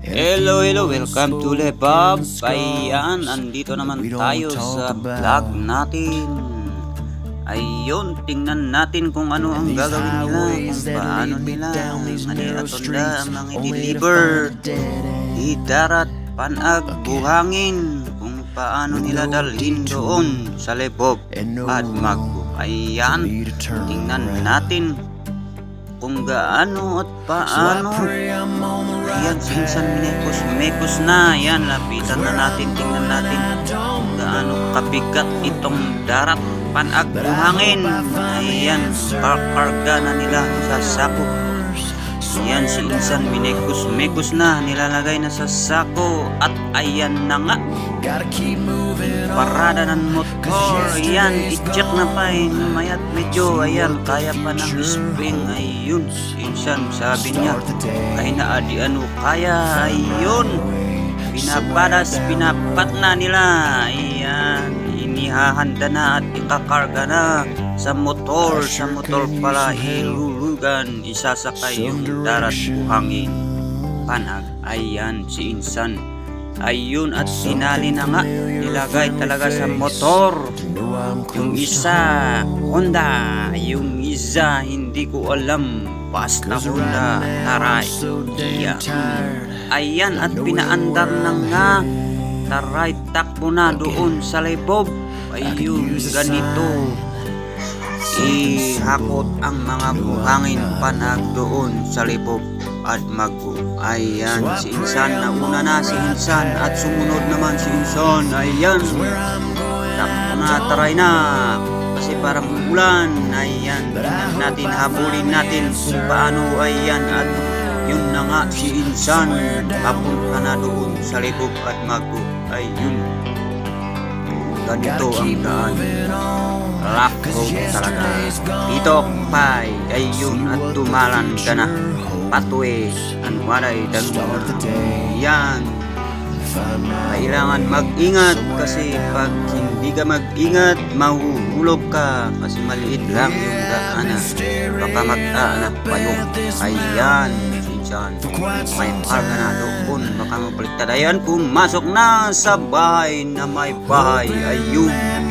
Hello, welcome to Lebab. Ayan, andito naman tayo sa vlog natin. Ayun, tingnan natin kung ano ang gagawin nila, kung paano nila maniatonda ang mga deliver di darat, panag, buhangin, kung paano nila dalhin doon sa Lebob at Magbo. Ayan, tingnan natin kung gaano at paano. Ayan, sinsan mekos na. Ayan, lapitan na natin, tingnan natin kung gaano kabigat itong darat, panag, buhangin. Ayan, karga na nila sa sako. Ayan, sinsan mekos na, nilalagay na sa sako. At ayan na nga, parada ng motor. Ayan, i-check na pa mayat medyo. Ayan, kaya pa ng spring. Ayun, sinsan sabi niya ay naadi ano kaya. Ayun, pinapat na nila. Ayan, inihahanda na at ikakarga na sa motor. Sa motor pala ilulugan, isasakay yung darat, buhangin, panag. Ayan, si insan. Ayun, at sinali na nga, nilagay talaga sa motor. Yung isa Honda, yung isa hindi ko alam, basta Honda. Taray, ayan, at pinaandar na nga. Taray, takbo na doon sa Lebob. Ayun, ganito ihakot ang mga buhangin, panag doon sa Lebob at Magbo. Ayan, si insan, nauna na si insan at sumunod naman si insan. Ayan, takbo na, taray na kasi parang ulan. Ayan, natin habulin natin kung paano. Ayan, at yun na nga, si insan papunta na doon sa Lebob at Magbo. Ayun, ganito ang daan, rough road talaga. Dito pay, ayun, at tumalan ka na patwe ang waray dagdag. Yan, kailangan mag-ingat kasi pag hindi ka mag-ingat, mahuhulog ka kasi maliit lang yung daanan, baka mag-aanak kayo. Ayan, sinsan, may parga na doon, baka mapaliktad. Ayan, pumasok na sa bahay na may bahay. Ayun.